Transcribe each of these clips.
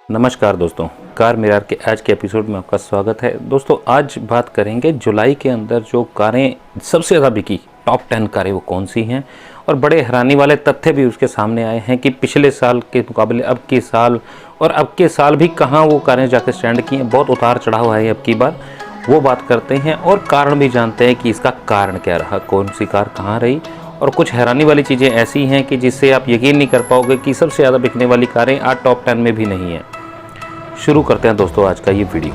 नमस्कार दोस्तों, car mirror के आज के एपिसोड में आपका स्वागत है। दोस्तों आज बात करेंगे जुलाई के अंदर जो कारें सबसे ज़्यादा बिकी, टॉप 10 कारें वो कौन सी हैं। और बड़े हैरानी वाले तथ्य भी उसके सामने आए हैं कि पिछले साल के मुकाबले अब के साल भी कहाँ वो कारें जाकर स्टैंड की हैं। बहुत उतार चढ़ाव है अब की बार, वो बात करते हैं और कारण भी जानते हैं कि इसका कारण क्या रहा, कौन सी कार कहाँ रही। और कुछ हैरानी वाली चीज़ें ऐसी हैं कि जिससे आप यकीन नहीं कर पाओगे कि सबसे ज़्यादा बिकने वाली कारें आज टॉप 10 में भी नहीं हैं। शुरू करते हैं दोस्तों आज का ये वीडियो।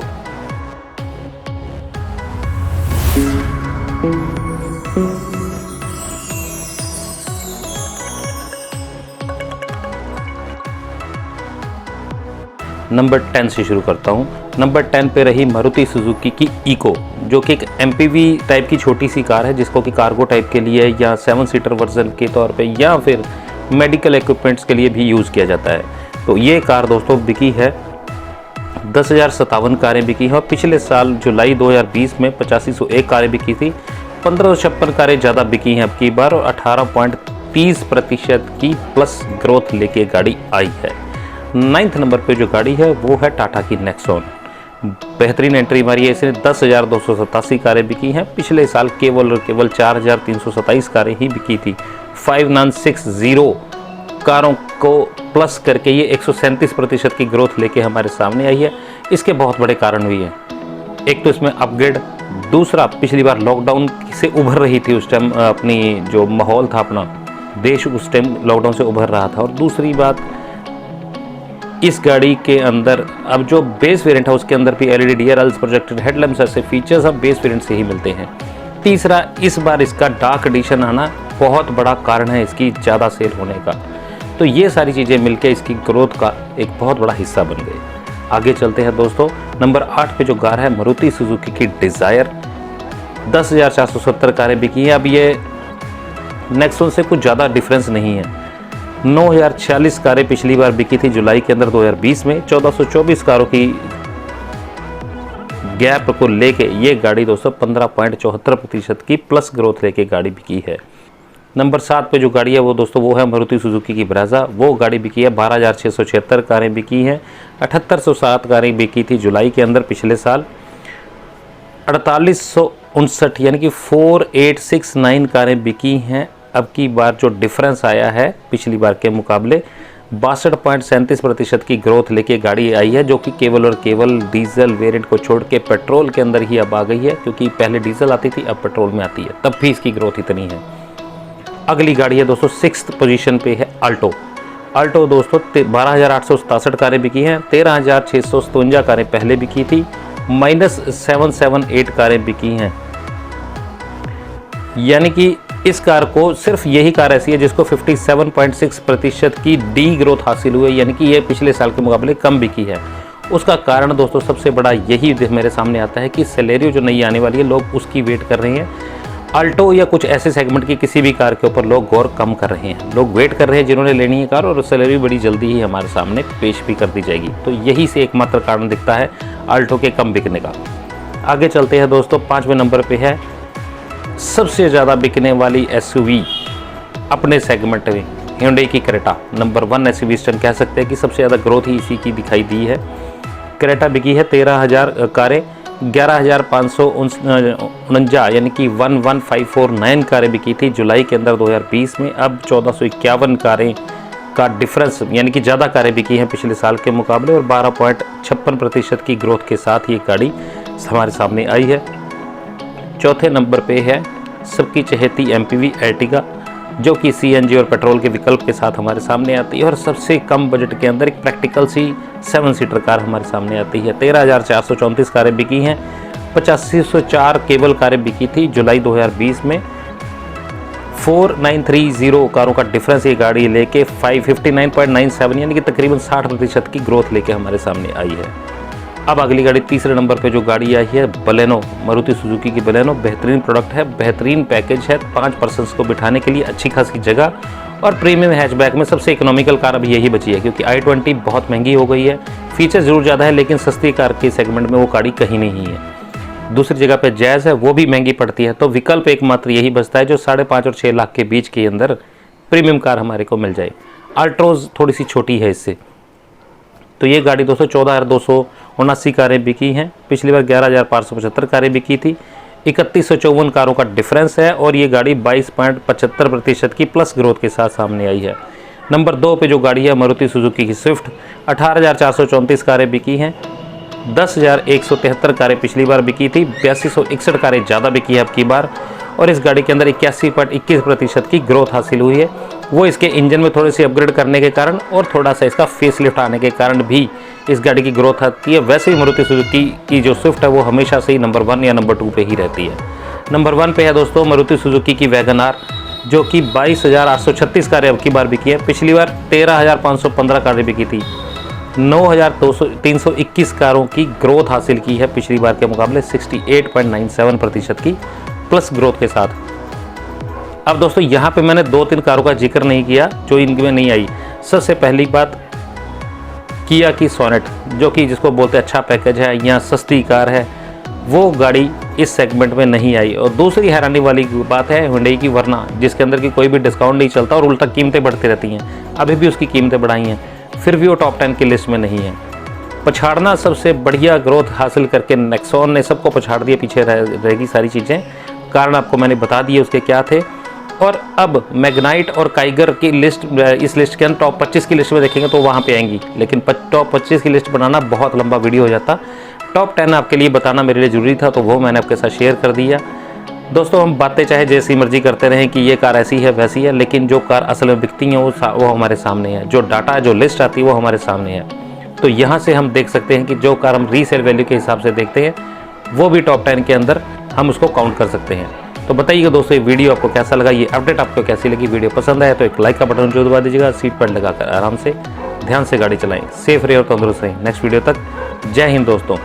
नंबर 10 से शुरू करता हूं। नंबर 10 पे रही मारुति सुजुकी की इको, जो कि एक एमपीवी टाइप की छोटी सी कार है, जिसको कि कार्गो टाइप के लिए या 7 सीटर वर्जन के तौर पे या फिर मेडिकल इक्विपमेंट्स के लिए भी यूज़ किया जाता है। तो ये कार दोस्तों बिकी है 10,057 कारें बिकी हैं और पिछले साल जुलाई 2020 में 8501 कारें बिकी थी। 1556 कारें ज़्यादा बिकी हैं अब की बार और 18.30% की प्लस ग्रोथ लेके गाड़ी आई है। 9th नंबर पे जो गाड़ी है वो है टाटा की नेक्सॉन। बेहतरीन एंट्री मारी है इसने, 10,287 कारें बिकी हैं। पिछले साल केवल और केवल 4,327 कारें ही बिकी थी। 5960 कारों को प्लस करके ये 137% की ग्रोथ लेके हमारे सामने आई है। इसके बहुत बड़े कारण भी हैं। एक तो इसमें अपग्रेड, दूसरा पिछली बार लॉकडाउन से उभर रही थी उस टाइम, अपनी जो माहौल था अपना देश उस टाइम लॉकडाउन से उभर रहा था। और दूसरी बात, इस गाड़ी के अंदर अब जो बेस वेरिएंट है उसके अंदर भी एलईडी डीआरएल्स, प्रोजेक्टेड हेडलैम्प्स ऐसे फीचर्स अब बेस वेरिएंट से ही मिलते हैं। तीसरा, इस बार इसका डार्क एडिशन आना बहुत बड़ा कारण है इसकी ज़्यादा सेल होने का। तो ये सारी चीज़ें मिलकर इसकी ग्रोथ का एक बहुत बड़ा हिस्सा बन गई। आगे चलते हैं दोस्तों। नंबर 8 पे जो कार है मारुति सुजुकी की डिज़ायर, 10,470 कारें बिकी हैं। अब ये नेक्सॉन से कुछ ज़्यादा डिफरेंस नहीं है। 9,046 कारें पिछली बार बिकी थी जुलाई के अंदर 2020 में। 1424 कारों की गैप को लेके ये गाड़ी दोस्तों 15.74% की प्लस ग्रोथ लेके गाड़ी बिकी है। नंबर 7 पे जो गाड़ी है वो दोस्तों वो है मारुति सुजुकी की ब्रेज़ा। वो गाड़ी बिकी है 12,676 कारें बिकी हैं। 7,807 कारें बिकी थी जुलाई के अंदर पिछले साल। 4,859 यानी कि 4,869 कारें बिकी हैं। अब की बार जो डिफरेंस आया है पिछली बार के मुकाबले 62.37% की ग्रोथ लेके गाड़ी आई है, जो कि केवल और केवल डीजल वेरिएंट को छोड़ के पेट्रोल के अंदर ही अब आ गई है, क्योंकि पहले डीजल आती थी अब पेट्रोल में आती है, तब भी इसकी ग्रोथ इतनी है। अगली गाड़ी है दोस्तों 6th पोजीशन पे है अल्टो। अल्टो दोस्तों 12,867 कारें बिकी हैं। 13,657 कारें पहले बिकी थी, -778 कारें बिकी हैं। यानी कि इस कार को सिर्फ यही कार ऐसी है जिसको 57.6% की डी ग्रोथ हासिल हुई है, यानी कि ये पिछले साल के मुकाबले कम बिकी है। उसका कारण दोस्तों सबसे बड़ा यही मेरे सामने आता है कि सेलेरियो जो नई आने वाली है, लोग उसकी वेट कर रहे हैं। अल्टो या कुछ ऐसे सेगमेंट की किसी भी कार के ऊपर लोग गौर कम कर रहे हैं, लोग वेट कर रहे हैं जिन्होंने लेनी है कार, और सेलेरी बड़ी जल्दी ही हमारे सामने पेश भी कर दी जाएगी। तो यही से एकमात्र कारण दिखता है अल्टो के कम बिकने का। आगे चलते हैं दोस्तों। 5वें नंबर पे है सबसे ज़्यादा बिकने वाली एसयूवी अपने सेगमेंट में Hyundai की क्रेटा। नंबर 1 एसयूवी इस टाइम कह सकते हैं कि सबसे ज़्यादा ग्रोथ ही इसी की दिखाई दी है। क्रेटा बिकी है 13,000 कारें। 11,549 यानी कि 11,549 कारें बिकी थी जुलाई के अंदर 2020 में। अब 1,451 कारें का डिफरेंस, यानी कि ज़्यादा कारें बिकी हैं पिछले साल के मुकाबले, और 12.56% की ग्रोथ के साथ ये गाड़ी हमारे सामने आई है। चौथे नंबर पे है सबकी चहेती एमपीवी एर्टिगा, जो कि सीएनजी और पेट्रोल के विकल्प के साथ हमारे सामने आती है और सबसे कम बजट के अंदर एक प्रैक्टिकल सी 7 सीटर कार हमारे सामने आती है। 13,434 कारें बिकी हैं। 8504 केवल कारें बिकी थी जुलाई 2020 में। 4930 कारों का डिफरेंस ये गाड़ी लेके 559.97 यानी कि तकरीबन 60% की ग्रोथ लेके हमारे सामने आई है। अब अगली गाड़ी 3रे नंबर पे जो गाड़ी आई है बलेनो, मारुति सुजुकी की बलेनो। बेहतरीन प्रोडक्ट है, बेहतरीन पैकेज है, 5 पर्सन्स को बिठाने के लिए अच्छी खासी जगह, और प्रीमियम हैचबैक में सबसे इकोनॉमिकल कार अभी यही बची है, क्योंकि i20 बहुत महंगी हो गई है। फीचर जरूर ज़्यादा है लेकिन सस्ती कार के सेगमेंट में वो गाड़ी कहीं नहीं है। दूसरी जगह पे जैज़ है, वो भी महंगी पड़ती है। तो विकल्प एकमात्र यही बचता है जो 5.5 और 6 लाख के बीच के अंदर प्रीमियम कार हमारे को मिल जाए। अल्ट्रोज थोड़ी सी छोटी है इससे। तो ये गाड़ी दोस्तों 14,279 कारें बिकी हैं। पिछली बार 11,575 कारें बिकी थी। 3154 कारों का डिफरेंस है और ये गाड़ी 22.75% की प्लस ग्रोथ के साथ सामने आई है। नंबर 2 पे जो गाड़ी है मारुति सुजुकी की स्विफ्ट, 18,434 कारें बिकी हैं। 10,173 कारें पिछली बार बिकी थी, 8261 कारें ज़्यादा बिकी है अब की बार, और इस गाड़ी के अंदर 81.21% की ग्रोथ हासिल हुई है। वो इसके इंजन में थोड़ी सी अपग्रेड करने के कारण और थोड़ा सा इसका फेसलिफ्ट आने के कारण भी इस गाड़ी की ग्रोथ आती है। वैसे ही मारुति सुजुकी की जो स्विफ्ट है वो हमेशा से ही नंबर 1 या नंबर 2 पे ही रहती है। नंबर 1 पे है दोस्तों मारुति सुजुकी की वैगन आर, जो कि 22,836 कारें अब की बार बिकी है। पिछली बार 13,515 कारें बिकी थी। 9,321 कारों की ग्रोथ हासिल की है पिछली बार के मुकाबले 68.97% की प्लस ग्रोथ के साथ। अब दोस्तों यहाँ पे मैंने 2-3 कारों का जिक्र नहीं किया जो इनमें नहीं आई। सबसे पहली बात किया की सोनेट, जो कि जिसको बोलते हैं अच्छा पैकेज है या सस्ती कार है, वो गाड़ी इस सेगमेंट में नहीं आई। और दूसरी हैरानी वाली बात है हुंडई की वर्ना, जिसके अंदर की कोई भी डिस्काउंट नहीं चलता और उल्टा कीमतें बढ़ती रहती हैं। अभी भी उसकी कीमतें बढ़ाई हैं, फिर भी वो टॉप 10 की लिस्ट में नहीं है। पछाड़ना सबसे बढ़िया ग्रोथ हासिल करके नेक्सॉन ने सबको पछाड़ दिया, पीछे रहेगी सारी चीज़ें। कारण आपको मैंने बता दिए उसके क्या थे। और अब मैग्नाइट और काइगर की लिस्ट इस लिस्ट के अंदर टॉप 25 की लिस्ट में देखेंगे तो वहाँ पे आएंगी, लेकिन टॉप 25 की लिस्ट बनाना बहुत लंबा वीडियो हो जाता। टॉप 10 आपके लिए बताना मेरे लिए ज़रूरी था, तो वो मैंने आपके साथ शेयर कर दिया। दोस्तों हम बातें चाहे जैसी मर्जी करते रहें कि ये कार ऐसी है वैसी है, लेकिन जो कार असल में बिकती हैं वो हमारे सामने है। जो डाटा जो लिस्ट आती है वो हमारे सामने है। तो यहाँ से हम देख सकते हैं कि जो कार हम रीसेल वैल्यू के हिसाब से देखते हैं वो भी टॉप 10 के अंदर हम उसको काउंट कर सकते हैं। तो बताइएगा दोस्तों ये वीडियो आपको कैसा लगा, ये अपडेट आपको कैसी लगी। वीडियो पसंद आया तो एक लाइक का बटन जो दबा दीजिएगा। सीट बेल्ट लगाकर आराम से ध्यान से गाड़ी चलाएं, सेफ रहे और तंदुरुस्त रहें। नेक्स्ट वीडियो तक जय हिंद दोस्तों।